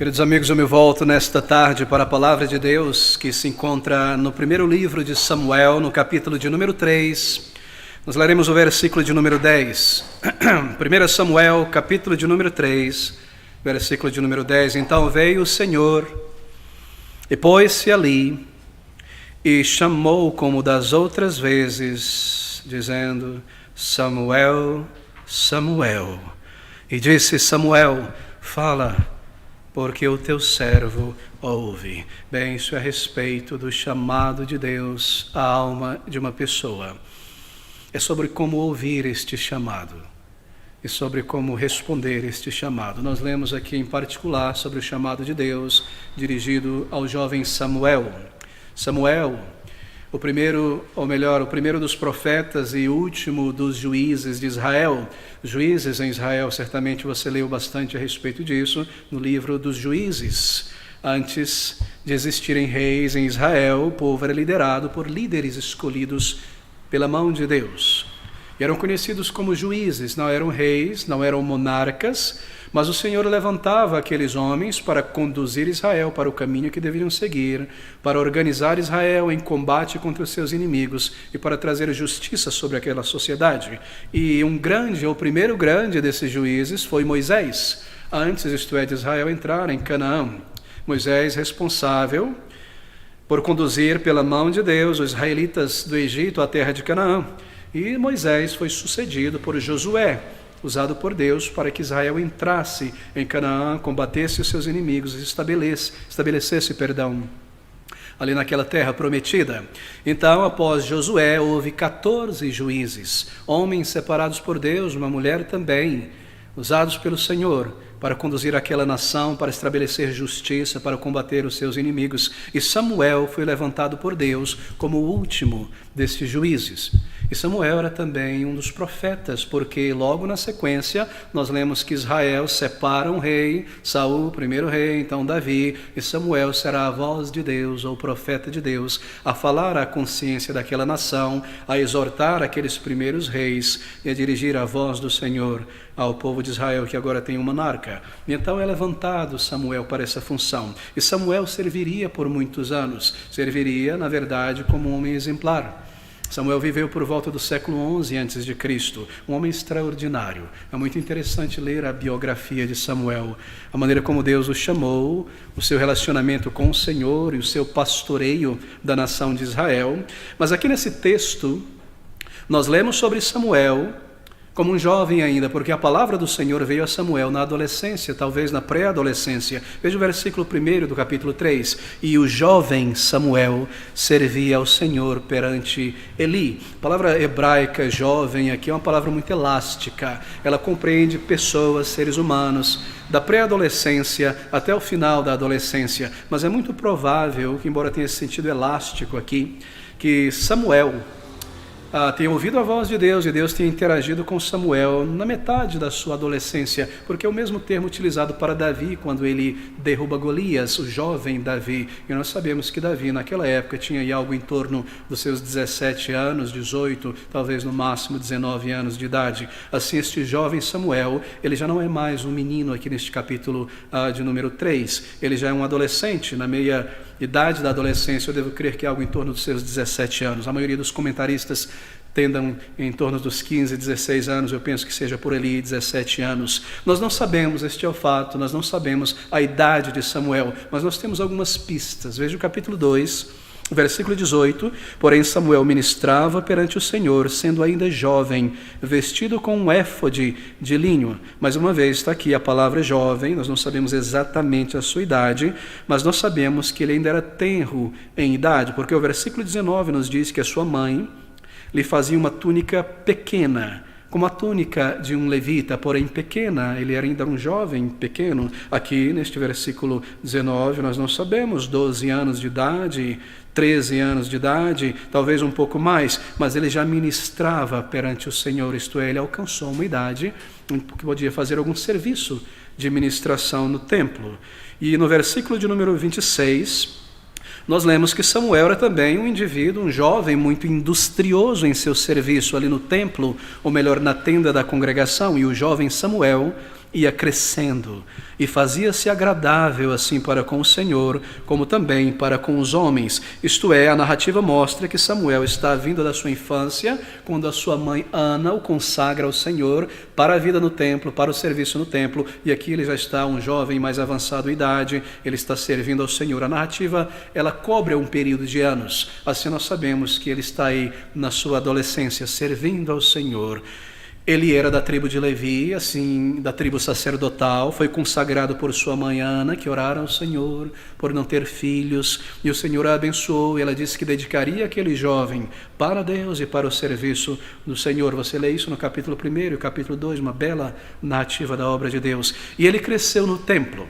Queridos amigos, eu me volto nesta tarde para a Palavra de Deus, que se encontra no primeiro livro de Samuel, no capítulo de número 3. Nós leremos o versículo de número 10. 1 Samuel, capítulo de número 3, versículo de número 10. Então veio o Senhor e pôs-se ali e chamou como das outras vezes, dizendo: Samuel, Samuel. E disse Samuel: fala, porque o teu servo ouve. Bem, isso é a respeito do chamado de Deus à alma de uma pessoa. É sobre como ouvir este chamado e sobre como responder este chamado. Nós lemos aqui em particular sobre o chamado de Deus dirigido ao jovem Samuel. Samuel, o primeiro dos profetas e último dos juízes de Israel. Juízes em Israel, certamente você leu bastante a respeito disso no livro dos Juízes. Antes de existirem reis em Israel, o povo era liderado por líderes escolhidos pela mão de Deus. E eram conhecidos como juízes, não eram reis, não eram monarcas, mas o Senhor levantava aqueles homens para conduzir Israel para o caminho que deveriam seguir, para organizar Israel em combate contra os seus inimigos e para trazer justiça sobre aquela sociedade. E o primeiro grande desses juízes foi Moisés, antes, isto é, de Israel entrar em Canaã. Moisés responsável por conduzir pela mão de Deus os israelitas do Egito à terra de Canaã. E Moisés foi sucedido por Josué, usado por Deus para que Israel entrasse em Canaã, combatesse os seus inimigos e estabelecesse ali naquela terra prometida. Então, após Josué, houve 14 juízes, homens separados por Deus, uma mulher também, usados pelo Senhor para conduzir aquela nação, para estabelecer justiça, para combater os seus inimigos. E Samuel foi levantado por Deus como o último destes juízes. E Samuel era também um dos profetas, porque logo na sequência nós lemos que Israel separa um rei, Saul, o primeiro rei, então Davi, e Samuel será a voz de Deus, ou profeta de Deus, a falar à consciência daquela nação, a exortar aqueles primeiros reis e a dirigir a voz do Senhor ao povo de Israel, que agora tem um monarca. E então é levantado Samuel para essa função. E Samuel serviria por muitos anos, serviria, na verdade, como um homem exemplar. Samuel viveu por volta do século XI a.C., um homem extraordinário. É muito interessante ler a biografia de Samuel, a maneira como Deus o chamou, o seu relacionamento com o Senhor e o seu pastoreio da nação de Israel. Mas aqui nesse texto, nós lemos sobre Samuel como um jovem ainda, porque a palavra do Senhor veio a Samuel na adolescência, talvez na pré-adolescência. Veja o versículo 1 do capítulo 3. E o jovem Samuel servia ao Senhor perante Eli. A palavra hebraica jovem aqui é uma palavra muito elástica. Ela compreende pessoas, seres humanos, da pré-adolescência até o final da adolescência. Mas é muito provável que, embora tenha esse sentido elástico aqui, que Samuel tenha ouvido a voz de Deus e Deus tenha interagido com Samuel na metade da sua adolescência, porque é o mesmo termo utilizado para Davi quando ele derruba Golias, o jovem Davi. E nós sabemos que Davi naquela época tinha aí algo em torno dos seus 17 anos, 18, talvez no máximo 19 anos de idade. Assim, este jovem Samuel, ele já não é mais um menino aqui neste capítulo de número 3, ele já é um adolescente na meia idade da adolescência. Eu devo crer que é algo em torno dos seus 17 anos. A maioria dos comentaristas tendam em torno dos 15, 16 anos, eu penso que seja por ali 17 anos. Nós não sabemos, este é o fato, nós não sabemos a idade de Samuel, mas nós temos algumas pistas. Veja o capítulo 2, versículo 18. Porém Samuel ministrava perante o Senhor, sendo ainda jovem, vestido com um éfode de linho. Mais uma vez está aqui a palavra jovem, nós não sabemos exatamente a sua idade, mas nós sabemos que ele ainda era tenro em idade, porque o versículo 19 nos diz que a sua mãe lhe fazia uma túnica pequena, como a túnica de um levita, porém pequena. Ele era ainda um jovem pequeno. Aqui neste versículo 19 nós não sabemos, 12 anos de idade, 13 anos de idade, talvez um pouco mais, mas ele já ministrava perante o Senhor, isto é, ele alcançou uma idade em que podia fazer algum serviço de ministração no templo. E no versículo de número 26, nós lemos que Samuel era também um indivíduo, um jovem muito industrioso em seu serviço ali no templo, ou melhor, na tenda da congregação. E o jovem Samuel ia crescendo e fazia-se agradável assim para com o Senhor, como também para com os homens. Isto é, a narrativa mostra que Samuel está vindo da sua infância, quando a sua mãe Ana o consagra ao Senhor para a vida no templo, para o serviço no templo, e aqui ele já está um jovem mais avançado em idade, ele está servindo ao Senhor. A narrativa, ela cobre um período de anos, assim nós sabemos que ele está aí na sua adolescência, servindo ao Senhor. Ele era da tribo de Levi, assim, da tribo sacerdotal, foi consagrado por sua mãe Ana, que orara ao Senhor por não ter filhos, e o Senhor a abençoou, e ela disse que dedicaria aquele jovem para Deus e para o serviço do Senhor. Você lê isso no capítulo 1 e capítulo 2, uma bela narrativa da obra de Deus. E ele cresceu no templo,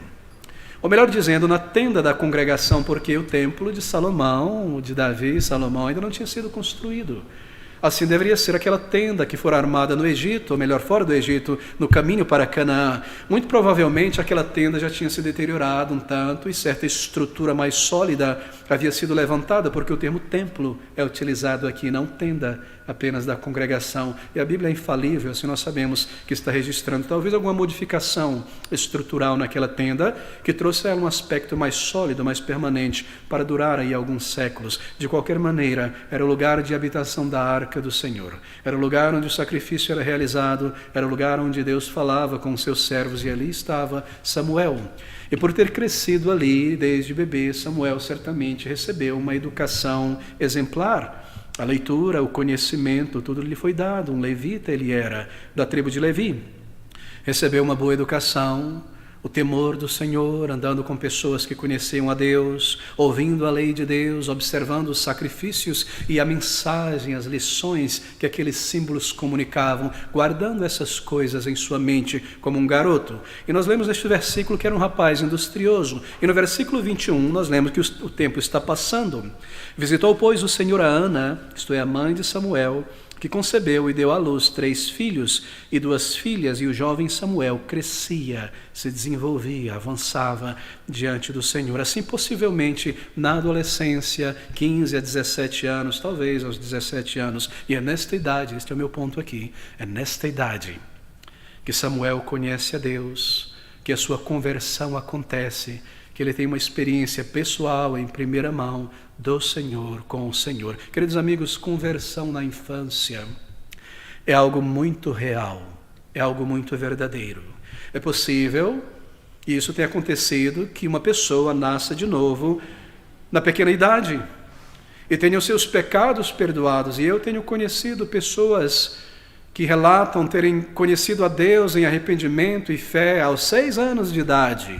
ou melhor dizendo, na tenda da congregação, porque o templo de Salomão, de Davi e Salomão, ainda não tinha sido construído. Assim deveria ser aquela tenda que fora armada no Egito, ou melhor, fora do Egito, no caminho para Canaã. Muito provavelmente aquela tenda já tinha se deteriorado um tanto e certa estrutura mais sólida havia sido levantada, porque o termo templo é utilizado aqui, não tenda apenas da congregação. E a Bíblia é infalível, assim nós sabemos que está registrando talvez alguma modificação estrutural naquela tenda que trouxe a ela um aspecto mais sólido, mais permanente, para durar aí alguns séculos. De qualquer maneira, era o lugar de habitação da arca do Senhor. Era o lugar onde o sacrifício era realizado, era o lugar onde Deus falava com os seus servos, e ali estava Samuel. E por ter crescido ali desde bebê, Samuel certamente recebeu uma educação exemplar. A leitura, o conhecimento, tudo lhe foi dado. Um levita ele era, da tribo de Levi. Recebeu uma boa educação, o temor do Senhor, andando com pessoas que conheciam a Deus, ouvindo a lei de Deus, observando os sacrifícios e a mensagem, as lições que aqueles símbolos comunicavam, guardando essas coisas em sua mente como um garoto. E nós lemos neste versículo que era um rapaz industrioso. E no versículo 21 nós lemos que o tempo está passando. Visitou, pois, o Senhor a Ana, isto é, a mãe de Samuel, que concebeu e deu à luz 3 filhos e 2 filhas, e o jovem Samuel crescia, se desenvolvia, avançava diante do Senhor. Assim, possivelmente, na adolescência, 15 a 17 anos, talvez aos 17 anos, e é nesta idade, este é o meu ponto aqui, é nesta idade que Samuel conhece a Deus, que a sua conversão acontece, que ele tem uma experiência pessoal, em primeira mão, do Senhor, com o Senhor. Queridos amigos, conversão na infância é algo muito real, é algo muito verdadeiro. É possível, e isso tem acontecido, que uma pessoa nasça de novo na pequena idade e tenha os seus pecados perdoados. E eu tenho conhecido pessoas que relatam terem conhecido a Deus em arrependimento e fé aos 6 anos de idade,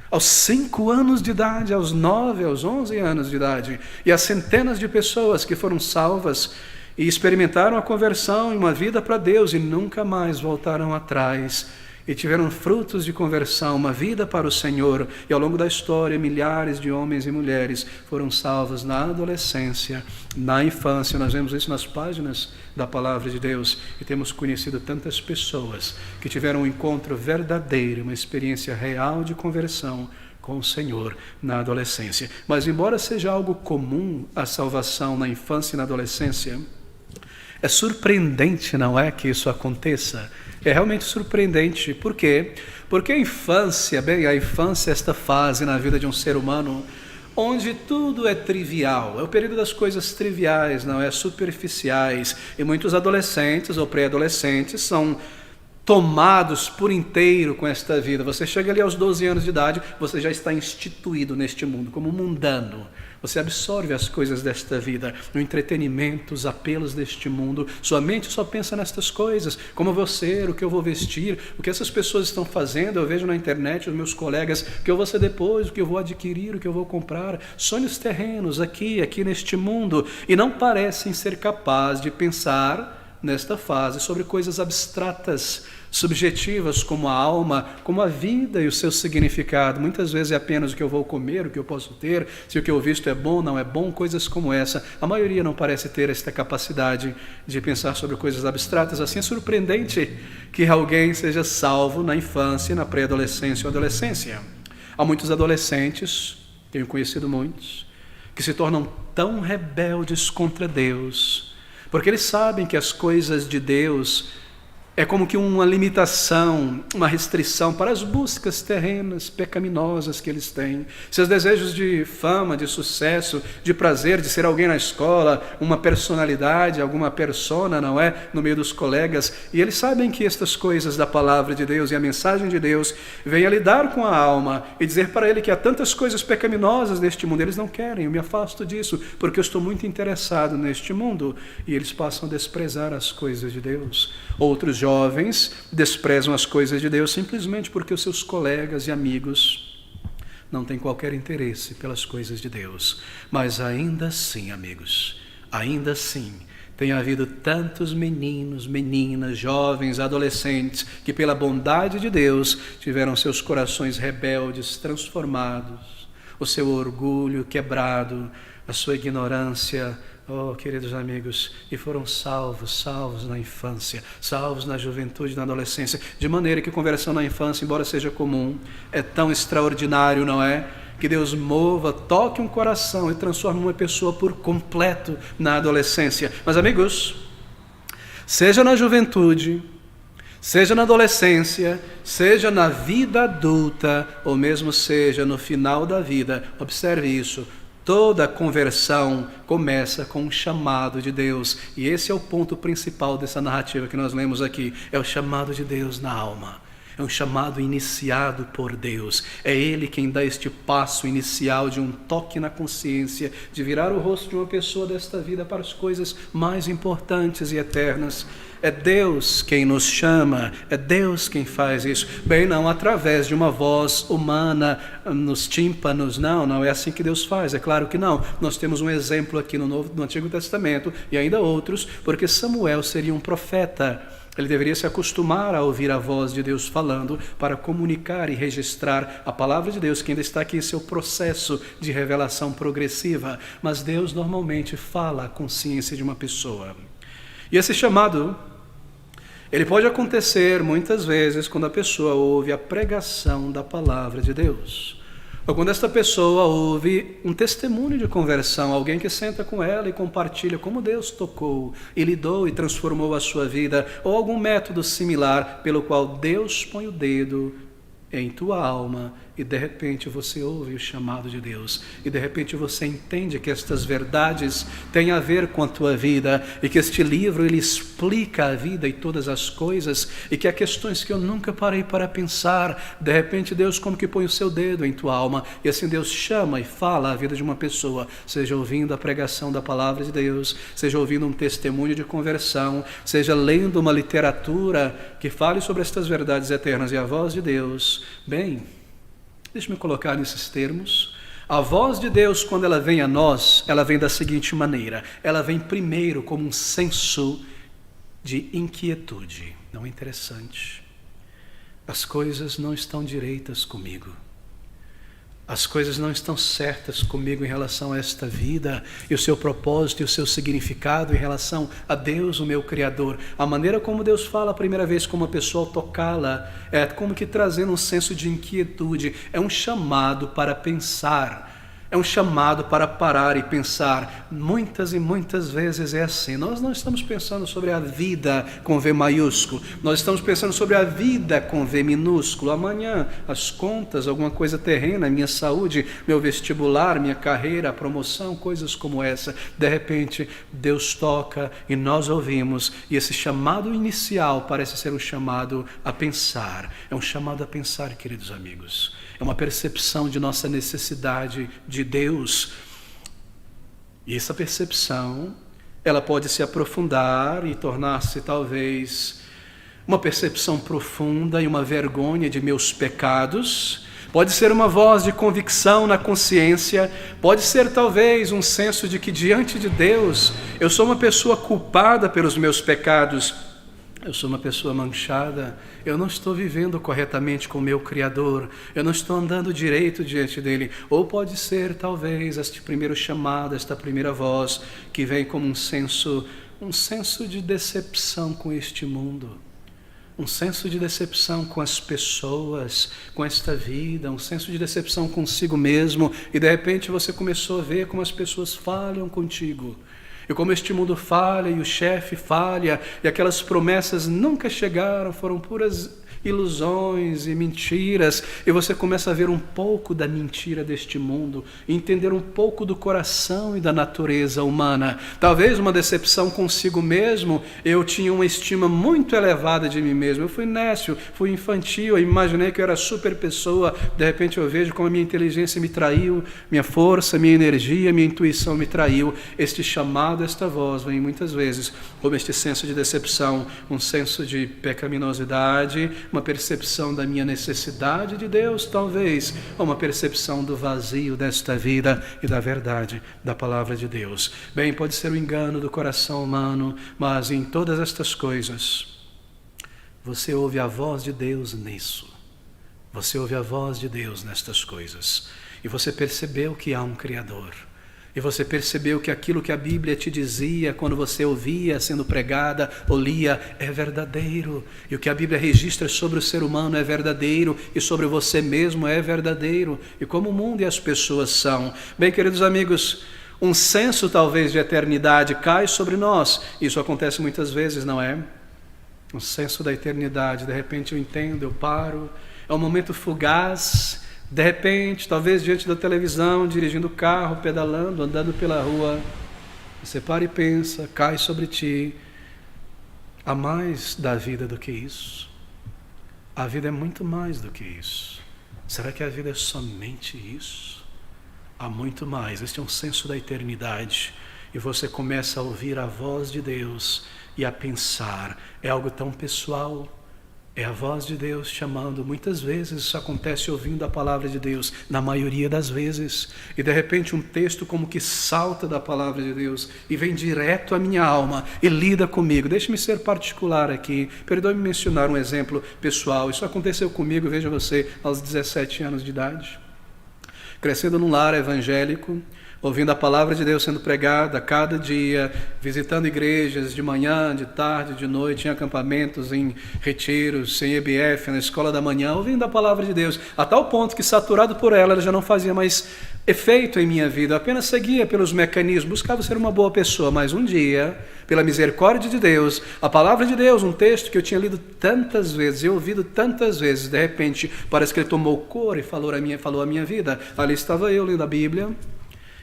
aos 5 anos de idade, aos 9, aos 11 anos de idade, e há centenas de pessoas que foram salvas e experimentaram a conversão em uma vida para Deus e nunca mais voltaram atrás e tiveram frutos de conversão, uma vida para o Senhor. E ao longo da história, milhares de homens e mulheres foram salvos na adolescência, na infância. Nós vemos isso nas páginas da Palavra de Deus e temos conhecido tantas pessoas que tiveram um encontro verdadeiro, uma experiência real de conversão com o Senhor na adolescência. Mas embora seja algo comum a salvação na infância e na adolescência, é surpreendente, não é, que isso aconteça? É realmente surpreendente. Por quê? Porque a infância é esta fase na vida de um ser humano onde tudo é trivial, é o período das coisas triviais, não é, superficiais, e muitos adolescentes ou pré-adolescentes são tomados por inteiro com esta vida. Você chega ali aos 12 anos de idade, você já está instituído neste mundo como mundano. Você absorve as coisas desta vida, o entretenimento, os apelos deste mundo. Sua mente só pensa nestas coisas, como eu vou ser, o que eu vou vestir, o que essas pessoas estão fazendo. Eu vejo na internet os meus colegas, o que eu vou ser depois, o que eu vou adquirir, o que eu vou comprar. Sonhos terrenos aqui neste mundo, e não parecem ser capazes de pensar nesta fase sobre coisas abstratas, subjetivas, como a alma, como a vida e o seu significado. Muitas vezes é apenas o que eu vou comer, o que eu posso ter, se o que eu visto é bom, não é bom, coisas como essa. A maioria não parece ter esta capacidade de pensar sobre coisas abstratas. Assim, é surpreendente que alguém seja salvo na infância, na pré-adolescência ou adolescência. Há muitos adolescentes, tenho conhecido muitos, que se tornam tão rebeldes contra Deus, porque eles sabem que as coisas de Deus É como que uma limitação, uma restrição para as buscas terrenas, pecaminosas que eles têm. Seus desejos de fama, de sucesso, de prazer, de ser alguém na escola, uma personalidade, alguma persona, não é? No meio dos colegas. E eles sabem que estas coisas da palavra de Deus e a mensagem de Deus vêm a lidar com a alma e dizer para ele que há tantas coisas pecaminosas neste mundo. Eles não querem, eu me afasto disso, porque eu estou muito interessado neste mundo. E eles passam a desprezar as coisas de Deus. Outros jovens desprezam as coisas de Deus simplesmente porque os seus colegas e amigos não têm qualquer interesse pelas coisas de Deus. Mas ainda assim, amigos, ainda assim, tem havido tantos meninos, meninas, jovens, adolescentes, que pela bondade de Deus tiveram seus corações rebeldes transformados, o seu orgulho quebrado, a sua ignorância, oh, queridos amigos, e foram salvos na infância, salvos na juventude, na adolescência, de maneira que conversão na infância, embora seja comum, é tão extraordinário, não é? Que Deus mova, toque um coração e transforme uma pessoa por completo na adolescência. Mas, amigos, seja na juventude, seja na adolescência, seja na vida adulta, ou mesmo seja no final da vida, observe isso, toda conversão começa com um chamado de Deus. E esse é o ponto principal dessa narrativa que nós lemos aqui. É o chamado de Deus na alma. É um chamado iniciado por Deus. É Ele quem dá este passo inicial de um toque na consciência, de virar o rosto de uma pessoa desta vida para as coisas mais importantes e eternas. É Deus quem nos chama, é Deus quem faz isso. Bem, não através de uma voz humana nos tímpanos, não é assim que Deus faz, é claro que não. Nós temos um exemplo aqui no Antigo Testamento e ainda outros, porque Samuel seria um profeta. Ele deveria se acostumar a ouvir a voz de Deus falando para comunicar e registrar a palavra de Deus, que ainda está aqui em seu processo de revelação progressiva. Mas Deus normalmente fala a consciência de uma pessoa. E esse chamado, ele pode acontecer muitas vezes quando a pessoa ouve a pregação da palavra de Deus. Ou quando esta pessoa ouve um testemunho de conversão, alguém que senta com ela e compartilha como Deus tocou e lidou e transformou a sua vida, ou algum método similar pelo qual Deus põe o dedo em tua alma e de repente você ouve o chamado de Deus e de repente você entende que estas verdades têm a ver com a tua vida e que este livro ele explica a vida e todas as coisas e que há questões que eu nunca parei para pensar. De repente Deus como que põe o seu dedo em tua alma e assim Deus chama e fala a vida de uma pessoa, seja ouvindo a pregação da palavra de Deus, seja ouvindo um testemunho de conversão, seja lendo uma literatura que fale sobre estas verdades eternas e a voz de Deus. Bem, deixe-me colocar nesses termos. A voz de Deus, quando ela vem a nós, ela vem da seguinte maneira. Ela vem primeiro como um senso de inquietude. Não é interessante? As coisas não estão direitas comigo. As coisas não estão certas comigo em relação a esta vida e o seu propósito e o seu significado em relação a Deus, o meu Criador. A maneira como Deus fala a primeira vez com uma pessoa ao tocá-la é como que trazendo um senso de inquietude. É um chamado para pensar. É um chamado para parar e pensar. Muitas e muitas vezes é assim. Nós não estamos pensando sobre a vida com V maiúsculo. Nós estamos pensando sobre a vida com V minúsculo. Amanhã, as contas, alguma coisa terrena, minha saúde, meu vestibular, minha carreira, a promoção, coisas como essa. De repente, Deus toca e nós ouvimos. E esse chamado inicial parece ser um chamado a pensar. É um chamado a pensar, queridos amigos. É uma percepção de nossa necessidade de Deus. E essa percepção, ela pode se aprofundar e tornar-se talvez uma percepção profunda e uma vergonha de meus pecados. Pode ser uma voz de convicção na consciência. Pode ser talvez um senso de que diante de Deus eu sou uma pessoa culpada pelos meus pecados. Eu sou uma pessoa manchada, eu não estou vivendo corretamente com o meu Criador, eu não estou andando direito diante dele. Ou pode ser, talvez, este primeiro chamado, esta primeira voz, que vem como um senso de decepção com este mundo, um senso de decepção com as pessoas, com esta vida, um senso de decepção consigo mesmo, e de repente você começou a ver como as pessoas falham contigo. e como este mundo falha e o chefe falha, e aquelas promessas nunca chegaram, foram puras ilusões e mentiras, e você começa a ver um pouco da mentira deste mundo, entender um pouco do coração e da natureza humana. Talvez uma decepção consigo mesmo. Eu tinha uma estima muito elevada de mim mesmo, eu fui nécio, fui infantil, eu imaginei que eu era super pessoa. De repente eu vejo como a minha inteligência me traiu, minha força, minha energia, minha intuição me traiu. Este chamado, esta voz vem muitas vezes como este senso de decepção, um senso de pecaminosidade, uma percepção da minha necessidade de Deus, talvez, ou uma percepção do vazio desta vida e da verdade da palavra de Deus. Bem, pode ser o engano do coração humano, mas em todas estas coisas, você ouve a voz de Deus nisso. Você ouve a voz de Deus nestas coisas. E você percebeu que há um Criador. E você percebeu que aquilo que a Bíblia te dizia quando você ouvia sendo pregada ou lia é verdadeiro. E o que a Bíblia registra sobre o ser humano é verdadeiro, e sobre você mesmo é verdadeiro. E como o mundo e as pessoas são. Bem, queridos amigos, um senso talvez de eternidade cai sobre nós. Isso acontece muitas vezes, não é? Um senso da eternidade. De repente eu entendo, eu paro. É um momento fugaz. De repente, talvez diante da televisão, dirigindo o carro, pedalando, andando pela rua, você para e pensa, cai sobre ti, há mais da vida do que isso. A vida é muito mais do que isso. Será que a vida é somente isso? Há muito mais. Este é um senso da eternidade. E você começa a ouvir a voz de Deus e a pensar. É algo tão pessoal. É a voz de Deus chamando. Muitas vezes isso acontece ouvindo a palavra de Deus, na maioria das vezes. E de repente um texto como que salta da palavra de Deus e vem direto à minha alma e lida comigo. Deixe-me ser particular aqui. Perdoe-me mencionar um exemplo pessoal. Isso aconteceu comigo, veja você, aos 17 anos de idade. Crescendo num lar evangélico, ouvindo a palavra de Deus sendo pregada a cada dia, visitando igrejas de manhã, de tarde, de noite, em acampamentos, em retiros, em EBF, na escola da manhã, ouvindo a palavra de Deus, a tal ponto que, saturado por ela já não fazia mais efeito em minha vida, eu apenas seguia pelos mecanismos, buscava ser uma boa pessoa, mas um dia, pela misericórdia de Deus, a palavra de Deus, um texto que eu tinha lido tantas vezes e ouvido tantas vezes, de repente, parece que ele tomou cor e falou a minha vida. Ali estava eu lendo a Bíblia,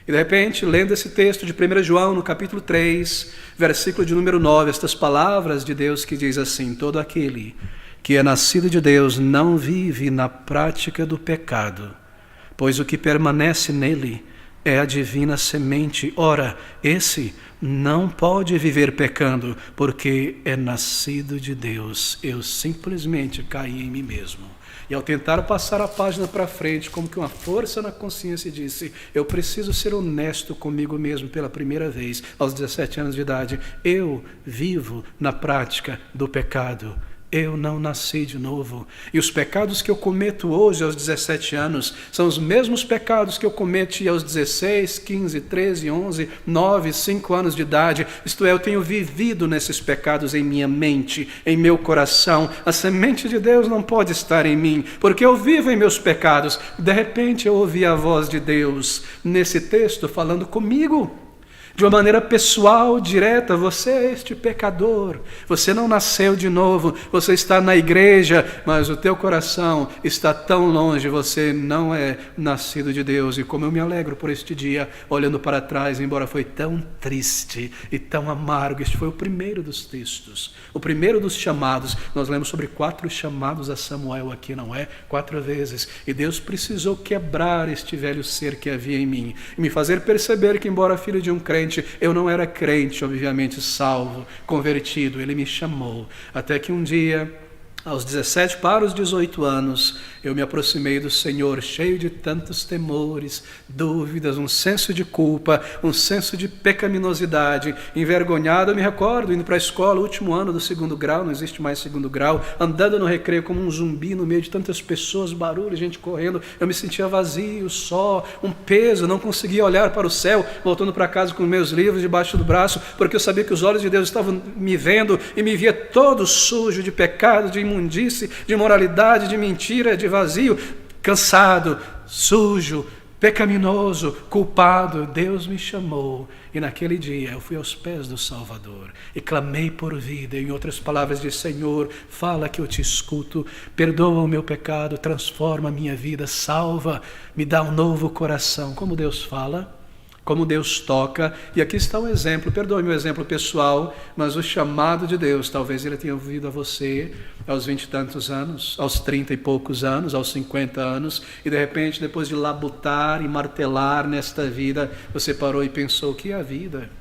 e de repente, lendo esse texto de 1 João, no capítulo 3, versículo de número 9, estas palavras de Deus que diz assim: todo aquele que é nascido de Deus não vive na prática do pecado, pois o que permanece nele é a divina semente. Ora, esse não pode viver pecando, porque é nascido de Deus. Eu simplesmente caí em mim mesmo. E ao tentar passar a página para frente, como que uma força na consciência disse: eu preciso ser honesto comigo mesmo pela primeira vez, aos 17 anos de idade. Eu vivo na prática do pecado. Eu não nasci de novo. E os pecados que eu cometo hoje aos 17 anos são os mesmos pecados que eu cometi aos 16, 15, 13, 11, 9, 5 anos de idade. Isto é, eu tenho vivido nesses pecados em minha mente, em meu coração. A semente de Deus não pode estar em mim, porque eu vivo em meus pecados. De repente eu ouvi a voz de Deus nesse texto falando comigo. De uma maneira pessoal, direta: você é este pecador, você não nasceu de novo, você está na igreja, mas o teu coração está tão longe, você não é nascido de Deus. E como eu me alegro por este dia, olhando para trás, embora foi tão triste e tão amargo, este foi o primeiro dos textos, o primeiro dos chamados. Nós lemos sobre 4 chamados a Samuel aqui, não é? 4 vezes. E Deus precisou quebrar este velho ser que havia em mim, e me fazer perceber que, embora filho de um crente, eu não era crente, obviamente, salvo, convertido. Ele me chamou, até que um dia, aos 17 para os 18 anos, eu me aproximei do Senhor, cheio de tantos temores, dúvidas, um senso de culpa, um senso de pecaminosidade, envergonhado. Eu me recordo, indo para a escola, último ano do 2º grau, não existe mais 2º grau, andando no recreio como um zumbi no meio de tantas pessoas, barulho, gente correndo. Eu me sentia vazio, só, um peso, não conseguia olhar para o céu, voltando para casa com meus livros debaixo do braço, porque eu sabia que os olhos de Deus estavam me vendo e me via todo sujo de pecado, de imundície, de imoralidade, de mentira, de vazio, cansado, sujo, pecaminoso, culpado, Deus me chamou. E naquele dia eu fui aos pés do Salvador e clamei por vida. Em outras palavras, disse: Senhor, fala que eu te escuto, perdoa o meu pecado, transforma a minha vida, salva, me dá um novo coração. Como Deus fala, como Deus toca. E aqui está um exemplo, perdoe meu exemplo pessoal, mas o chamado de Deus, talvez ele tenha ouvido a você aos 20 e tantos anos, aos 30 e poucos anos, aos 50 anos, e de repente, depois de labutar e martelar nesta vida, você parou e pensou: o que é a vida?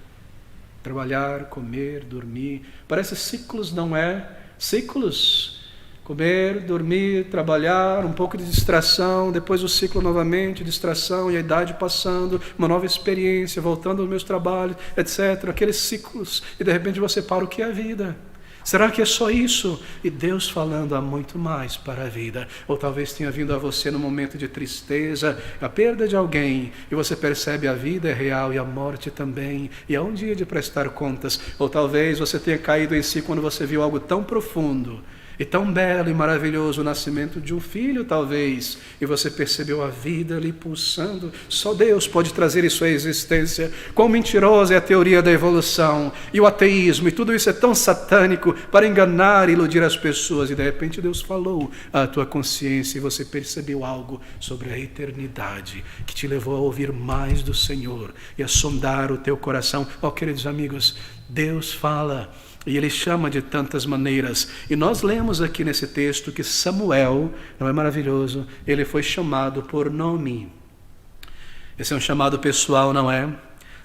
Trabalhar, comer, dormir, parece ciclos, não é? Ciclos. Comer, dormir, trabalhar, um pouco de distração, depois o ciclo novamente, distração e a idade passando, uma nova experiência, voltando aos meus trabalhos, etc. Aqueles ciclos, e de repente você para: o que é a vida? Será que é só isso? E Deus falando: há muito mais para a vida. Ou talvez tenha vindo a você no momento de tristeza, a perda de alguém, e você percebe: a vida é real e a morte também, e há um dia de prestar contas. Ou talvez você tenha caído em si quando você viu algo tão profundo e tão belo e maravilhoso, o nascimento de um filho talvez, e você percebeu a vida ali pulsando. Só Deus pode trazer isso à existência. Quão mentirosa é a teoria da evolução e o ateísmo, e tudo isso é tão satânico para enganar e iludir as pessoas. E de repente Deus falou à tua consciência e você percebeu algo sobre a eternidade que te levou a ouvir mais do Senhor e a sondar o teu coração. Oh, queridos amigos, Deus fala e Ele chama de tantas maneiras. E nós lemos aqui nesse texto que Samuel, não é maravilhoso? Ele foi chamado por nome. Esse é um chamado pessoal, não é?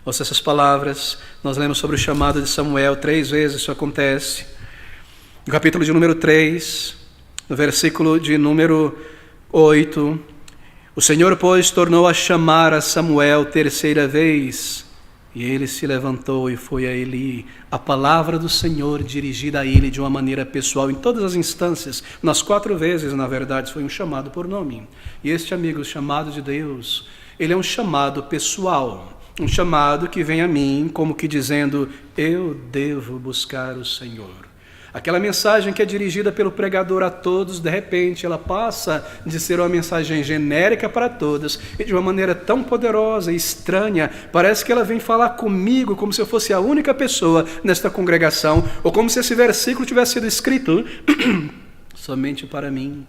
Ouça essas palavras. Nós lemos sobre o chamado de Samuel 3 vezes, isso acontece. No capítulo de número 3, no versículo de número 8, o Senhor, pois, tornou a chamar a Samuel terceira vez, e ele se levantou e foi a Eli. A palavra do Senhor dirigida a ele de uma maneira pessoal, em todas as instâncias, nas 4 vezes, na verdade, foi um chamado por nome. E este, amigo, o chamado de Deus, ele é um chamado pessoal, um chamado que vem a mim como que dizendo: eu devo buscar o Senhor. Aquela mensagem que é dirigida pelo pregador a todos, de repente ela passa de ser uma mensagem genérica para todos, e de uma maneira tão poderosa e estranha, parece que ela vem falar comigo como se eu fosse a única pessoa nesta congregação, ou como se esse versículo tivesse sido escrito somente para mim.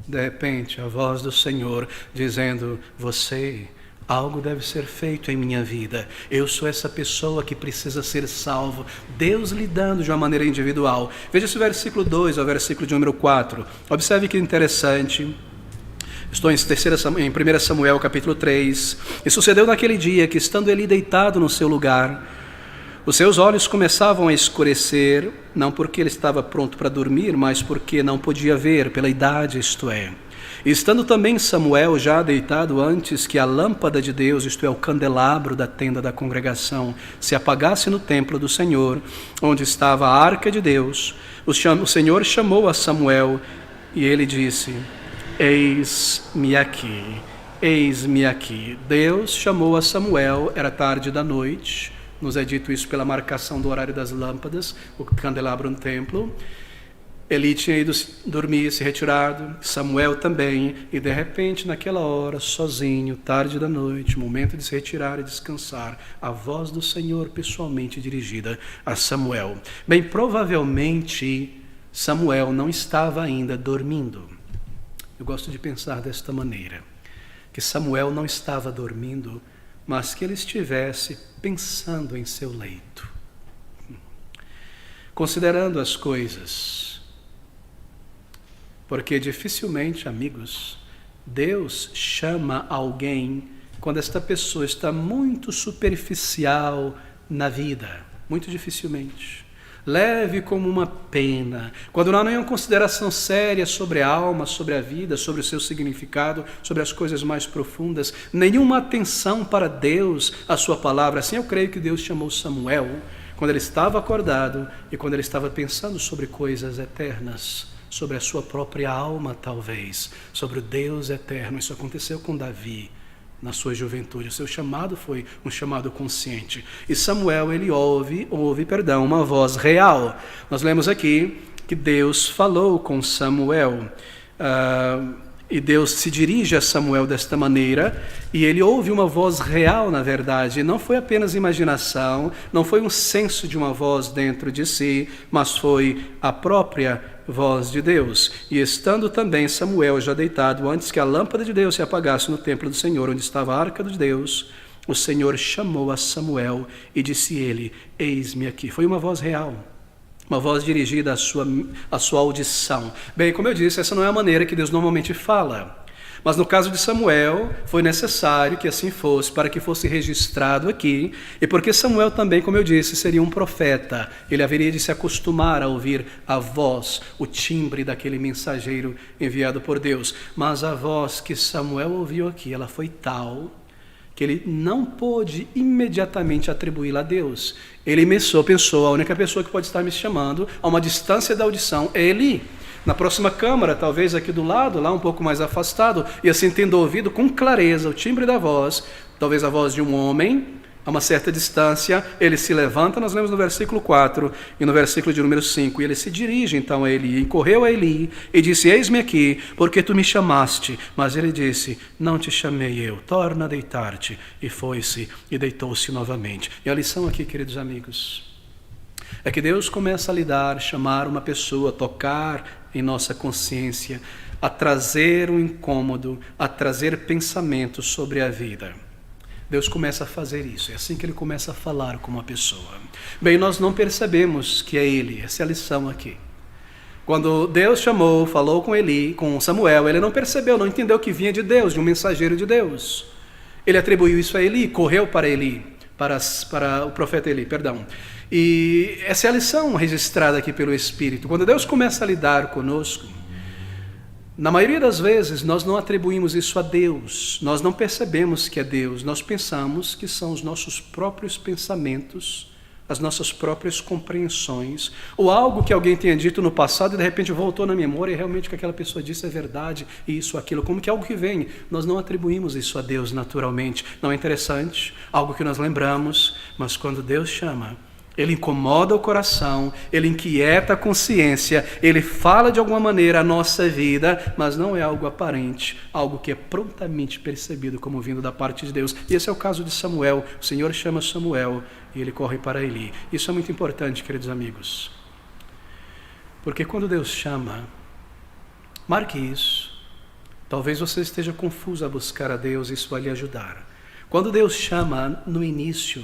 De repente a voz do Senhor dizendo: você, algo deve ser feito em minha vida. Eu sou essa pessoa que precisa ser salvo. Deus lidando de uma maneira individual. Veja esse versículo 2 ao versículo de número 4. Observe que interessante. Estou em 1 Samuel capítulo 3. E sucedeu naquele dia que, estando ele deitado no seu lugar, os seus olhos começavam a escurecer, não porque ele estava pronto para dormir, mas porque não podia ver pela idade, isto é. E estando também Samuel já deitado antes que a lâmpada de Deus, isto é, o candelabro da tenda da congregação, se apagasse no templo do Senhor, onde estava a arca de Deus, o Senhor chamou a Samuel e ele disse: eis-me aqui, eis-me aqui. Deus chamou a Samuel, era tarde da noite, nos é dito isso pela marcação do horário das lâmpadas, o candelabro no templo. Eli tinha ido dormir, se retirado, Samuel também, e de repente, naquela hora, sozinho, tarde da noite, momento de se retirar e descansar, a voz do Senhor pessoalmente dirigida a Samuel. Bem, provavelmente, Samuel não estava ainda dormindo. Eu gosto de pensar desta maneira, que Samuel não estava dormindo, mas que ele estivesse pensando em seu leito, considerando as coisas. Porque dificilmente, amigos, Deus chama alguém quando esta pessoa está muito superficial na vida. Muito dificilmente. Leve como uma pena. Quando não há nenhuma consideração séria sobre a alma, sobre a vida, sobre o seu significado, sobre as coisas mais profundas. Nenhuma atenção para Deus, a sua palavra. Assim eu creio que Deus chamou Samuel quando ele estava acordado e quando ele estava pensando sobre coisas eternas. Sobre a sua própria alma, talvez, sobre o Deus eterno. Isso aconteceu com Davi na sua juventude. O seu chamado foi um chamado consciente. E Samuel, ele ouve uma voz real. Nós lemos aqui que Deus falou com Samuel. E Deus se dirige a Samuel desta maneira, e ele ouve uma voz real, na verdade. Não foi apenas imaginação, não foi um senso de uma voz dentro de si, mas foi a própria voz de Deus. E estando também Samuel já deitado, antes que a lâmpada de Deus se apagasse no templo do Senhor, onde estava a arca de Deus, o Senhor chamou a Samuel e disse ele: eis-me aqui. Foi uma voz real. Uma voz dirigida à sua audição. Bem, como eu disse, essa não é a maneira que Deus normalmente fala. Mas no caso de Samuel, foi necessário que assim fosse, para que fosse registrado aqui. E porque Samuel também, como eu disse, seria um profeta. Ele haveria de se acostumar a ouvir a voz, o timbre daquele mensageiro enviado por Deus. Mas a voz que Samuel ouviu aqui, ela foi tal que ele não pôde imediatamente atribuí-la a Deus. Ele pensou, a única pessoa que pode estar me chamando a uma distância da audição é Eli. Na próxima câmara, talvez aqui do lado, lá um pouco mais afastado, e assim tendo ouvido com clareza o timbre da voz, talvez a voz de um homem, a uma certa distância, ele se levanta, nós lemos no versículo 4 e no versículo de número 5, e ele se dirige então a Eli, e correu a Eli e disse: eis-me aqui, porque tu me chamaste. Mas ele disse: não te chamei eu, torna a deitar-te. E foi-se e deitou-se novamente. E a lição aqui, queridos amigos, é que Deus começa a lidar, chamar uma pessoa, tocar em nossa consciência, a trazer um incômodo, a trazer pensamentos sobre a vida. Deus começa a fazer isso, é assim que ele começa a falar com uma pessoa. Bem, nós não percebemos que é ele, essa é a lição aqui. Quando Deus chamou, falou com Eli, com Samuel, ele não percebeu, não entendeu que vinha de Deus, de um mensageiro de Deus. Ele atribuiu isso a Eli, correu para Eli, para o profeta Eli, perdão. E essa é a lição registrada aqui pelo Espírito. Quando Deus começa a lidar conosco, na maioria das vezes nós não atribuímos isso a Deus, nós não percebemos que é Deus, nós pensamos que são os nossos próprios pensamentos, as nossas próprias compreensões, ou algo que alguém tenha dito no passado e de repente voltou na memória e realmente o que aquela pessoa disse é verdade, e isso, aquilo, como que é algo que vem. Nós não atribuímos isso a Deus naturalmente. Não é interessante? Algo que nós lembramos, mas quando Deus chama, ele incomoda o coração, ele inquieta a consciência, ele fala de alguma maneira a nossa vida, mas não é algo aparente, algo que é prontamente percebido como vindo da parte de Deus. E esse é o caso de Samuel. O Senhor chama Samuel e ele corre para Eli. Isso é muito importante, queridos amigos, porque quando Deus chama, marque isso. Talvez você esteja confuso a buscar a Deus, isso vai lhe ajudar. Quando Deus chama no início,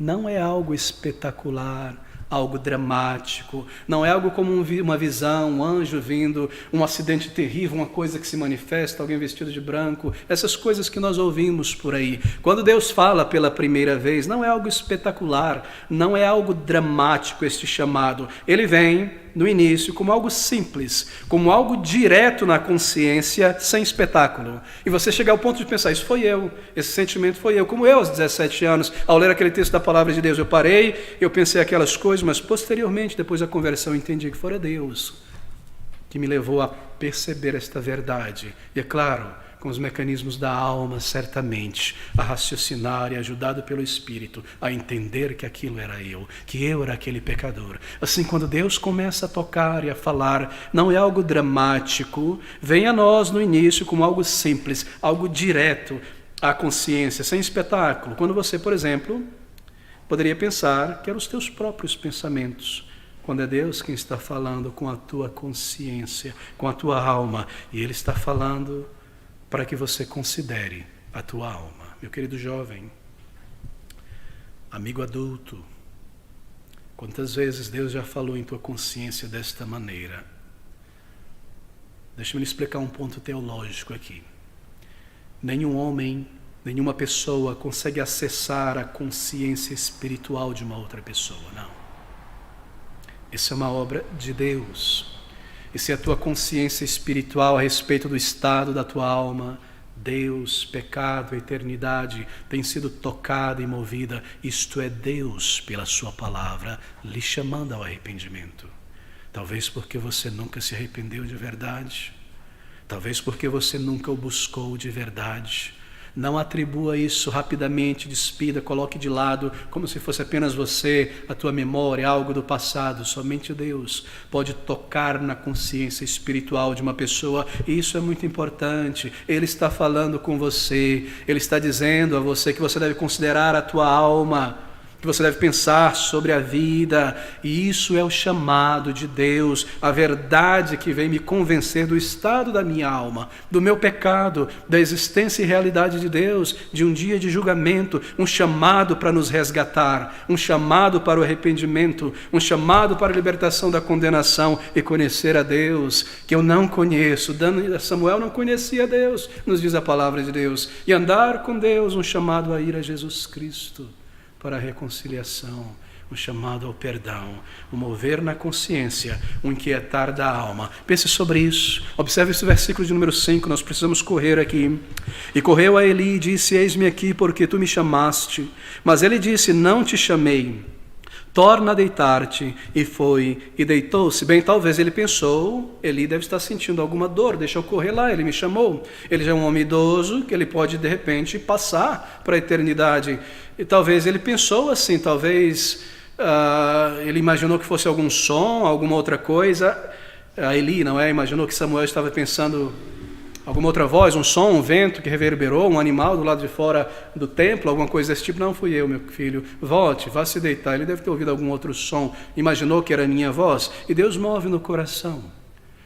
não é algo espetacular, algo dramático, não é algo como uma visão, um anjo vindo, um acidente terrível, uma coisa que se manifesta, alguém vestido de branco, essas coisas que nós ouvimos por aí. Quando Deus fala pela primeira vez, não é algo espetacular, não é algo dramático este chamado. Ele vem no início como algo simples, como algo direto na consciência, sem espetáculo. E você chegar ao ponto de pensar, isso foi eu, esse sentimento foi eu, como eu aos 17 anos, ao ler aquele texto da palavra de Deus, eu parei, eu pensei aquelas coisas, mas posteriormente, depois da conversão, eu entendi que fora Deus que me levou a perceber esta verdade. E é claro, com os mecanismos da alma, certamente, a raciocinar e ajudado pelo Espírito, a entender que aquilo era eu, que eu era aquele pecador. Assim, quando Deus começa a tocar e a falar, não é algo dramático, vem a nós no início como algo simples, algo direto à consciência, sem espetáculo. Quando você, por exemplo, poderia pensar que eram os teus próprios pensamentos, quando é Deus quem está falando com a tua consciência, com a tua alma, e Ele está falando para que você considere a tua alma. Meu querido jovem, amigo adulto, quantas vezes Deus já falou em tua consciência desta maneira? Deixa-me explicar um ponto teológico aqui. Nenhum homem, nenhuma pessoa consegue acessar a consciência espiritual de uma outra pessoa, não. Isso é uma obra de Deus. E se a tua consciência espiritual a respeito do estado da tua alma, Deus, pecado, eternidade, tem sido tocada e movida, isto é Deus, pela sua palavra, lhe chamando ao arrependimento. Talvez porque você nunca se arrependeu de verdade, talvez porque você nunca o buscou de verdade, Não atribua isso rapidamente, despida, coloque de lado, como se fosse apenas você, a tua memória, algo do passado. Somente Deus pode tocar na consciência espiritual de uma pessoa, e isso é muito importante. Ele está falando com você, Ele está dizendo a você que você deve considerar a tua alma, que você deve pensar sobre a vida, e isso é o chamado de Deus, a verdade que vem me convencer do estado da minha alma, do meu pecado, da existência e realidade de Deus, de um dia de julgamento, um chamado para nos resgatar, um chamado para o arrependimento, um chamado para a libertação da condenação e conhecer a Deus, que eu não conheço. Samuel não conhecia Deus, nos diz a palavra de Deus, e andar com Deus, um chamado a ir a Jesus Cristo, para a reconciliação, um chamado ao perdão, um mover na consciência, um inquietar da alma. Pense sobre isso. Observe esse versículo de número 5, nós precisamos correr aqui. E correu a Eli e disse: eis-me aqui, porque tu me chamaste. Mas ele disse: não te chamei. Torna a deitar-te. E foi, e deitou-se. Bem, talvez ele pensou, Eli deve estar sentindo alguma dor, deixa eu correr lá, ele me chamou. Ele já é um homem idoso, que ele pode de repente passar para a eternidade. E talvez ele pensou assim, talvez ele imaginou que fosse algum som, alguma outra coisa. Eli, não é? Imaginou que Samuel estava pensando alguma outra voz, um som, um vento que reverberou, um animal do lado de fora do templo, alguma coisa desse tipo. Não, fui eu, meu filho, volte, vá se deitar. Ele deve ter ouvido algum outro som, imaginou que era a minha voz. E Deus move no coração,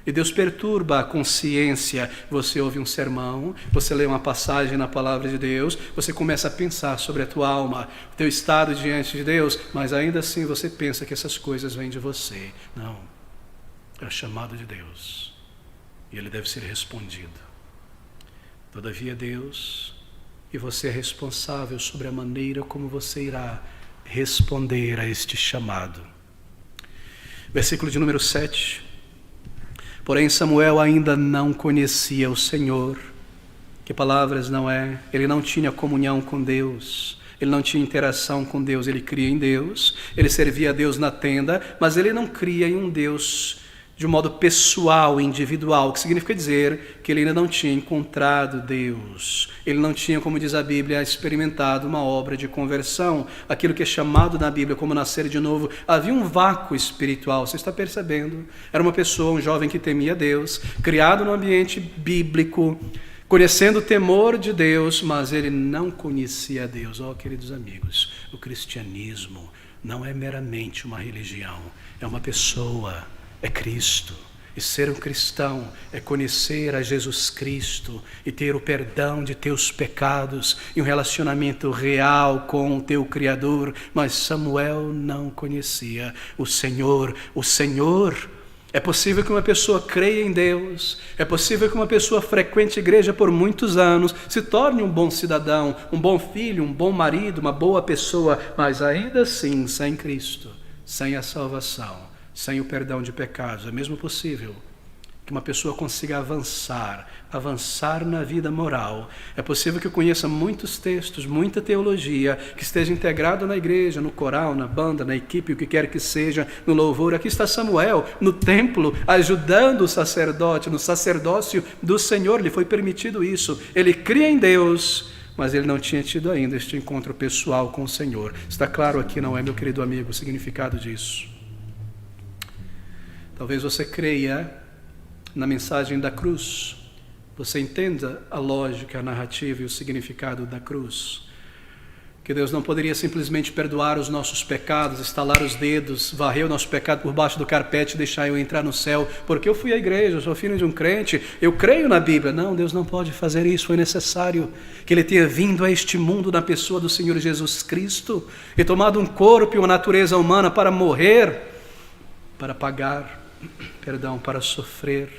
e Deus perturba a consciência. Você ouve um sermão, você lê uma passagem na palavra de Deus, você começa a pensar sobre a tua alma, o teu estado diante de Deus, mas ainda assim você pensa que essas coisas vêm de você. Não, é o chamado de Deus, e ele deve ser respondido. Todavia Deus, e você é responsável sobre a maneira como você irá responder a este chamado. Versículo de número 7. Porém Samuel ainda não conhecia o Senhor. Que palavras, não é? Ele não tinha comunhão com Deus, ele não tinha interação com Deus. Ele cria em Deus, ele servia a Deus na tenda, mas ele não cria em um Deus de um modo pessoal, individual, o que significa dizer que ele ainda não tinha encontrado Deus. Ele não tinha, como diz a Bíblia, experimentado uma obra de conversão, aquilo que é chamado na Bíblia como nascer de novo. Havia um vácuo espiritual, você está percebendo? Era uma pessoa, um jovem que temia Deus, criado num ambiente bíblico, conhecendo o temor de Deus, mas ele não conhecia Deus. Queridos amigos, o cristianismo não é meramente uma religião, é uma pessoa, é Cristo. E ser um cristão é conhecer a Jesus Cristo e ter o perdão de teus pecados e um relacionamento real com o teu Criador. Mas Samuel não conhecia o Senhor. O Senhor. É possível que uma pessoa creia em Deus, é possível que uma pessoa frequente a igreja por muitos anos, se torne um bom cidadão, um bom filho, um bom marido, uma boa pessoa, mas ainda assim sem Cristo, sem a salvação, sem o perdão de pecados. É mesmo possível que uma pessoa consiga avançar na vida moral. É possível que eu conheça muitos textos, muita teologia, que esteja integrado na igreja, no coral, na banda, na equipe, o que quer que seja, no louvor. Aqui está Samuel, no templo, ajudando o sacerdote, no sacerdócio do Senhor. Lhe foi permitido isso. Ele cria em Deus, mas ele não tinha tido ainda este encontro pessoal com o Senhor. Está claro aqui, não é, meu querido amigo, o significado disso? Talvez você creia na mensagem da cruz, você entenda a lógica, a narrativa e o significado da cruz, que Deus não poderia simplesmente perdoar os nossos pecados, estalar os dedos, varrer o nosso pecado por baixo do carpete e deixar eu entrar no céu, porque eu fui à igreja, eu sou filho de um crente, eu creio na Bíblia. Não, Deus não pode fazer isso. Foi necessário que Ele tenha vindo a este mundo na pessoa do Senhor Jesus Cristo e tomado um corpo e uma natureza humana para morrer, para pagar, para sofrer,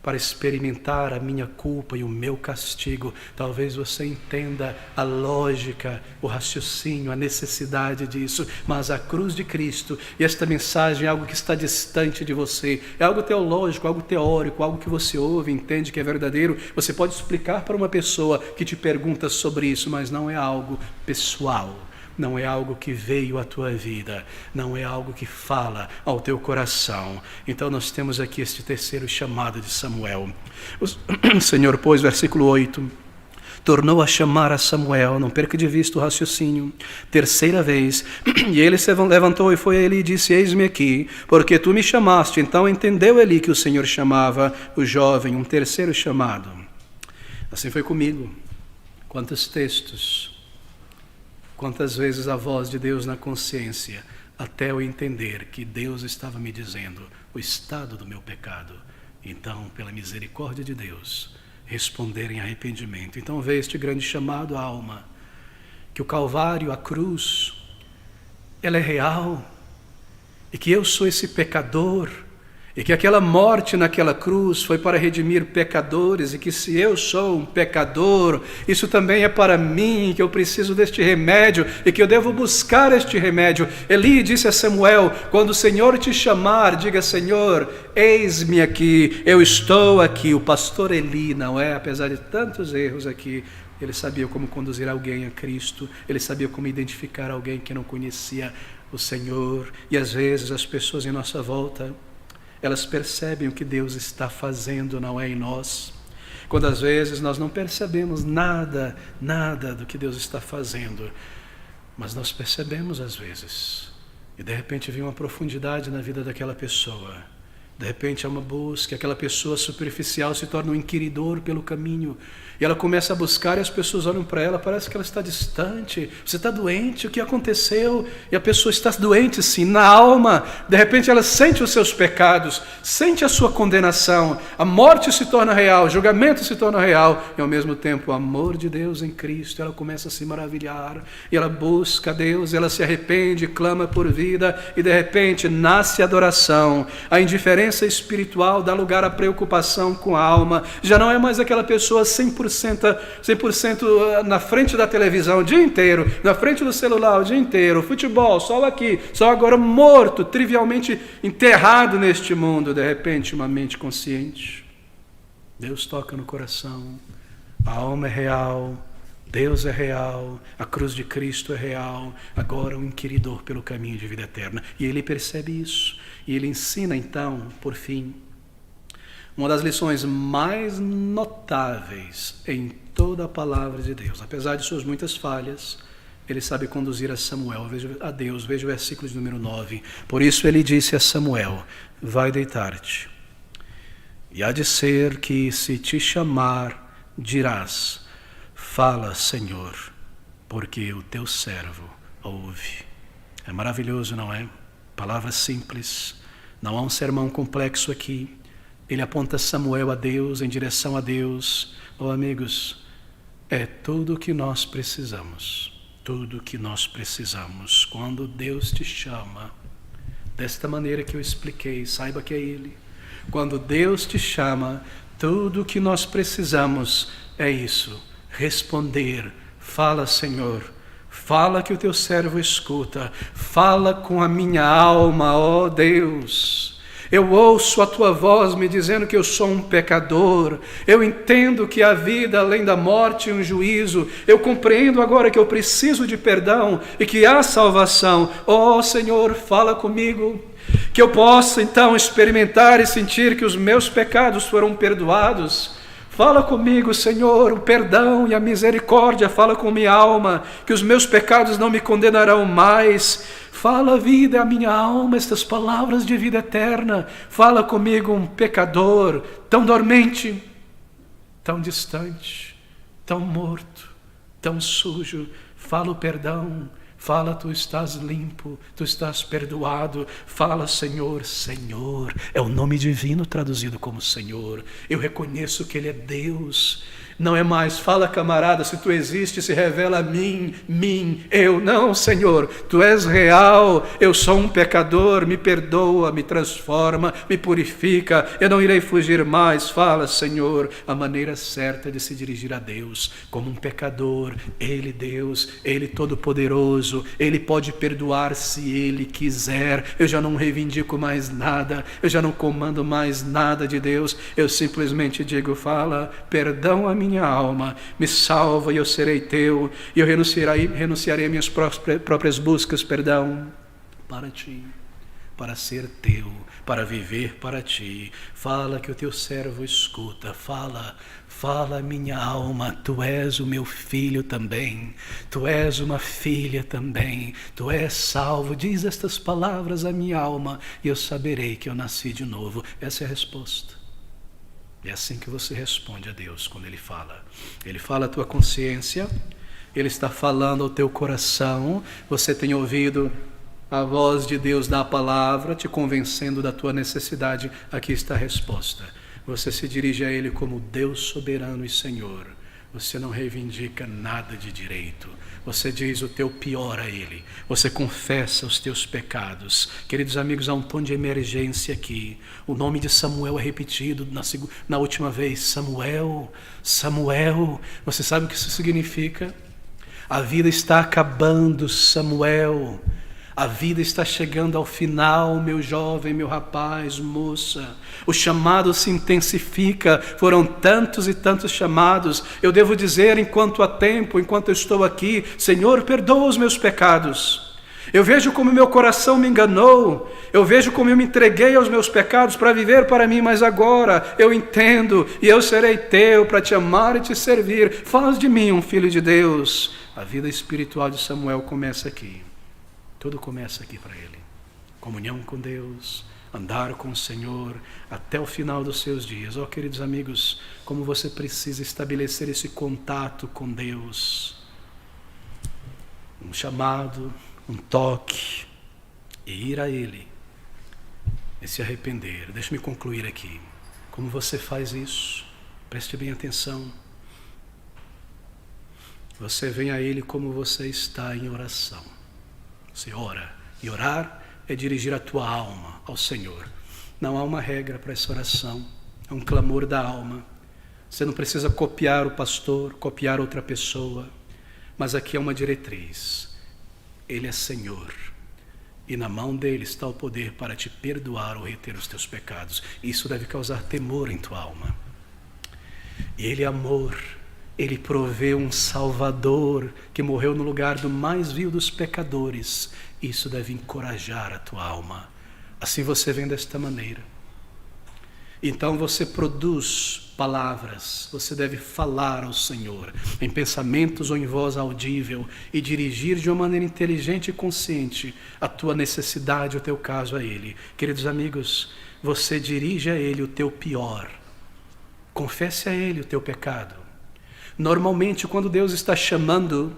para experimentar a minha culpa e o meu castigo. Talvez você entenda a lógica, o raciocínio, a necessidade disso, mas a cruz de Cristo e esta mensagem é algo que está distante de você, é algo teológico, algo teórico, algo que você ouve, entende que é verdadeiro. Você pode explicar para uma pessoa que te pergunta sobre isso, mas não é algo pessoal. Não é algo que veio à tua vida, não é algo que fala ao teu coração. Então nós temos aqui este terceiro chamado de Samuel. O Senhor, pois, versículo 8, tornou a chamar a Samuel, não perca de vista o raciocínio, terceira vez, e ele se levantou e foi a Eli e disse: eis-me aqui, porque tu me chamaste. Então entendeu Eli que o Senhor chamava o jovem, um terceiro chamado. Assim foi comigo. Quantos textos, quantas vezes a voz de Deus na consciência, até eu entender que Deus estava me dizendo o estado do meu pecado. Então, pela misericórdia de Deus, responder em arrependimento. Então veio este grande chamado à alma, que o Calvário, a cruz, ela é real, e que eu sou esse pecador, e que aquela morte naquela cruz foi para redimir pecadores, e que se eu sou um pecador, isso também é para mim, que eu preciso deste remédio, e que eu devo buscar este remédio. Eli disse a Samuel: quando o Senhor te chamar, diga: Senhor, eis-me aqui, eu estou aqui. O pastor Eli, não é? Apesar de tantos erros aqui, ele sabia como conduzir alguém a Cristo, ele sabia como identificar alguém que não conhecia o Senhor. E às vezes as pessoas em nossa volta, elas percebem o que Deus está fazendo, não é, em nós. Quando às vezes nós não percebemos nada do que Deus está fazendo, mas nós percebemos às vezes, e de repente vem uma profundidade na vida daquela pessoa, de repente há uma busca, aquela pessoa superficial se torna um inquiridor pelo caminho, e ela começa a buscar e as pessoas olham para ela, parece que ela está distante. Você está doente? O que aconteceu? E a pessoa está doente sim, na alma. De repente ela sente os seus pecados, sente a sua condenação, a morte se torna real, o julgamento se torna real, e ao mesmo tempo o amor de Deus em Cristo. Ela começa a se maravilhar, e ela busca a Deus, ela se arrepende, clama por vida, e de repente nasce a adoração. A indiferença espiritual dá lugar à preocupação com a alma. Já não é mais aquela pessoa 100% na frente da televisão o dia inteiro, na frente do celular o dia inteiro, futebol, só aqui, só agora, morto, trivialmente enterrado neste mundo. De repente uma mente consciente, Deus toca no coração, a alma é real, Deus é real, a cruz de Cristo é real, agora um inquiridor pelo caminho de vida eterna. E ele percebe isso, e ele ensina então, por fim, uma das lições mais notáveis em toda a palavra de Deus. Apesar de suas muitas falhas, ele sabe conduzir a Samuel, a Deus. Veja o versículo de número 9. Por isso ele disse a Samuel: vai deitar-te. E há de ser que, se te chamar, dirás: fala, Senhor, porque o teu servo ouve. É maravilhoso, não é? Palavra simples, não há um sermão complexo aqui. Ele aponta Samuel a Deus, em direção a Deus. Oh, amigos, é tudo o que nós precisamos. Tudo o que nós precisamos. Quando Deus te chama, desta maneira que eu expliquei, saiba que é Ele. Quando Deus te chama, tudo o que nós precisamos é isso. Responder: fala, Senhor. Fala que o teu servo escuta. Fala com a minha alma, ó Deus. Eu ouço a tua voz me dizendo que eu sou um pecador. Eu entendo que há vida além da morte e um juízo. Eu compreendo agora que eu preciso de perdão e que há salvação. Oh, Senhor, fala comigo. Que eu possa então experimentar e sentir que os meus pecados foram perdoados. Fala comigo, Senhor, o perdão e a misericórdia. Fala com minha alma, que os meus pecados não me condenarão mais. Fala, vida, a minha alma, estas palavras de vida eterna. Fala comigo, um pecador, tão dormente, tão distante, tão morto, tão sujo. Fala o perdão. Fala, tu estás limpo, tu estás perdoado. Fala, Senhor. Senhor é o nome divino traduzido como Senhor. Eu reconheço que Ele é Deus. Não é mais: fala, camarada, se tu existe, se revela a mim, eu. Não, Senhor, tu és real, eu sou um pecador, me perdoa, me transforma, me purifica, eu não irei fugir mais. Fala, Senhor, a maneira certa de se dirigir a Deus, como um pecador. Ele, Deus, Ele todo-poderoso, Ele pode perdoar se Ele quiser. Eu já não reivindico mais nada, eu já não comando mais nada de Deus, eu simplesmente digo: fala, perdão a minha alma, me salva e eu serei teu, e eu renunciarei a minhas próprias buscas, perdão, para ti. para ser teu, para viver para ti. Fala que o teu servo escuta. Fala, minha alma, tu és o meu filho também, tu és uma filha também, tu és salvo. Diz estas palavras à minha alma e eu saberei que eu nasci de novo. Essa é a resposta. É assim que você responde a Deus quando Ele fala. Ele fala à tua consciência, Ele está falando ao teu coração. Você tem ouvido a voz de Deus da palavra, te convencendo da tua necessidade. Aqui está a resposta. Você se dirige a Ele como Deus soberano e Senhor. Você não reivindica nada de direito. Você diz o teu pior a Ele. Você confessa os teus pecados. Queridos amigos, há um tom de emergência aqui. O nome de Samuel é repetido na última vez. Samuel, Samuel. Você sabe o que isso significa? A vida está acabando, Samuel. A vida está chegando ao final, meu jovem, meu rapaz, moça. O chamado se intensifica. Foram tantos e tantos chamados. Eu devo dizer, enquanto há tempo, enquanto eu estou aqui, Senhor, perdoa os meus pecados. Eu vejo como meu coração me enganou. Eu vejo como eu me entreguei aos meus pecados para viver para mim, mas agora eu entendo e eu serei teu para te amar e te servir. Faz de mim um filho de Deus. A vida espiritual de Samuel começa aqui. Tudo começa aqui para ele. Comunhão com Deus, andar com o Senhor até o final dos seus dias. Oh, queridos amigos, como você precisa estabelecer esse contato com Deus. Um chamado, um toque, e ir a Ele e se arrepender. Deixe-me concluir aqui. Como você faz isso? Preste bem atenção. Você vem a Ele como você está em oração. Você ora, e orar é dirigir a tua alma ao Senhor. Não há uma regra para essa oração, é um clamor da alma. Você não precisa copiar o pastor, copiar outra pessoa, mas aqui é uma diretriz. Ele é Senhor, e na mão dele está o poder para te perdoar ou reter os teus pecados. Isso deve causar temor em tua alma. Ele é amor. Ele proveu um Salvador que morreu no lugar do mais vil dos pecadores. Isso deve encorajar a tua alma. Assim você vem desta maneira. Então você produz palavras. Você deve falar ao Senhor em pensamentos ou em voz audível e dirigir de uma maneira inteligente e consciente a tua necessidade, o teu caso a Ele. Queridos amigos, você dirige a Ele o teu pior. Confesse a Ele o teu pecado. Normalmente, quando Deus está chamando,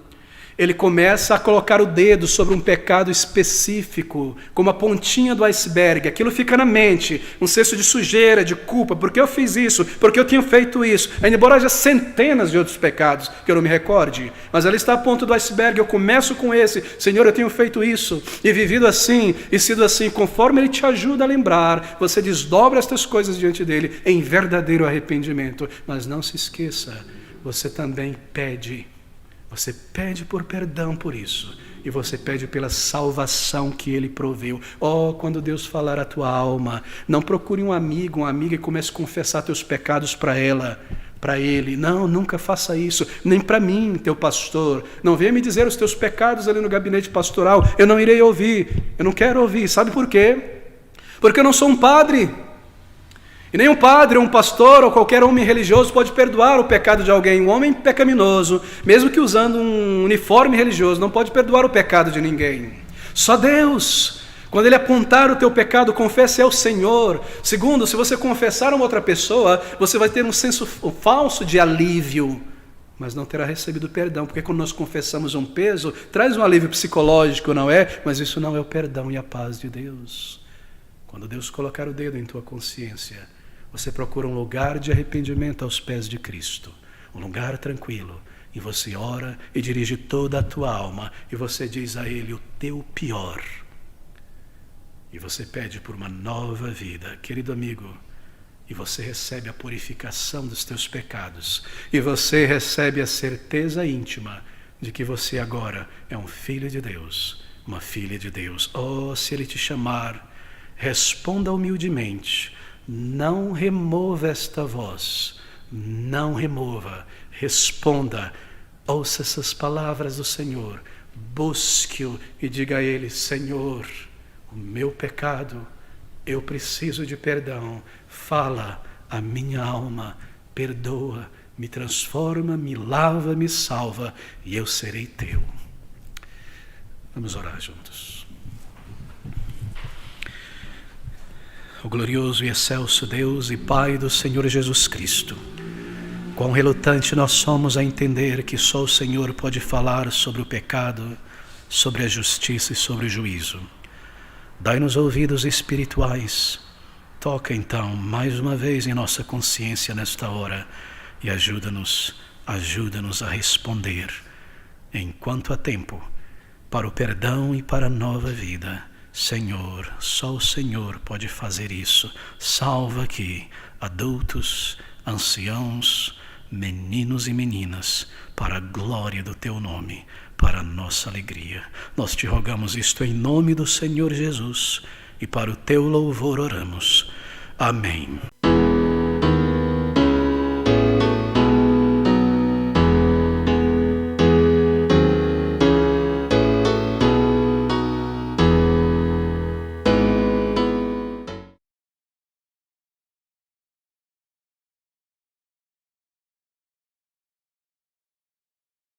Ele começa a colocar o dedo sobre um pecado específico, como a pontinha do iceberg. Aquilo fica na mente, um cesto de sujeira, de culpa. Por que eu fiz isso? Por que eu tinha feito isso? Ainda embora haja centenas de outros pecados que eu não me recorde. Mas ali está a ponta do iceberg. Eu começo com esse. Senhor, eu tenho feito isso e vivido assim e sido assim. Conforme Ele te ajuda a lembrar, você desdobra estas coisas diante dEle em verdadeiro arrependimento. Mas não se esqueça, você também pede. Você pede por perdão por isso. E você pede pela salvação que Ele proveu. Oh, quando Deus falar a tua alma, não procure um amigo, uma amiga e comece a confessar teus pecados para ela, para ele. Não, nunca faça isso. Nem para mim, teu pastor. Não venha me dizer os teus pecados ali no gabinete pastoral. Eu não irei ouvir. Eu não quero ouvir. Sabe por quê? Porque eu não sou um padre. E nem um padre, ou um pastor, ou qualquer homem religioso pode perdoar o pecado de alguém. Um homem pecaminoso, mesmo que usando um uniforme religioso, não pode perdoar o pecado de ninguém. Só Deus. Quando Ele apontar o teu pecado, confesse ao Senhor. Segundo, se você confessar a uma outra pessoa, você vai ter um senso falso de alívio, mas não terá recebido perdão, porque quando nós confessamos um peso, traz um alívio psicológico, não é? Mas isso não é o perdão e a paz de Deus. Quando Deus colocar o dedo em tua consciência, você procura um lugar de arrependimento aos pés de Cristo, um lugar tranquilo, e você ora e dirige toda a tua alma, e você diz a Ele o teu pior, e você pede por uma nova vida, querido amigo, e você recebe a purificação dos teus pecados, e você recebe a certeza íntima de que você agora é um filho de Deus, uma filha de Deus. Oh, se Ele te chamar, responda humildemente. Não remova esta voz, não remova, responda, ouça essas palavras do Senhor, busque-o e diga a Ele: Senhor, o meu pecado, eu preciso de perdão. Fala a minha alma, perdoa, me transforma, me lava, me salva, e eu serei teu. Vamos orar juntos. O glorioso e excelso Deus e Pai do Senhor Jesus Cristo, quão relutante nós somos a entender que só o Senhor pode falar sobre o pecado, sobre a justiça e sobre o juízo. Dai-nos ouvidos espirituais. Toca então mais uma vez em nossa consciência nesta hora e ajuda-nos a responder enquanto há tempo para o perdão e para a nova vida. Senhor, só o Senhor pode fazer isso. Salva aqui adultos, anciãos, meninos e meninas, para a glória do teu nome, para a nossa alegria. Nós te rogamos isto em nome do Senhor Jesus, e para o teu louvor oramos. Amém.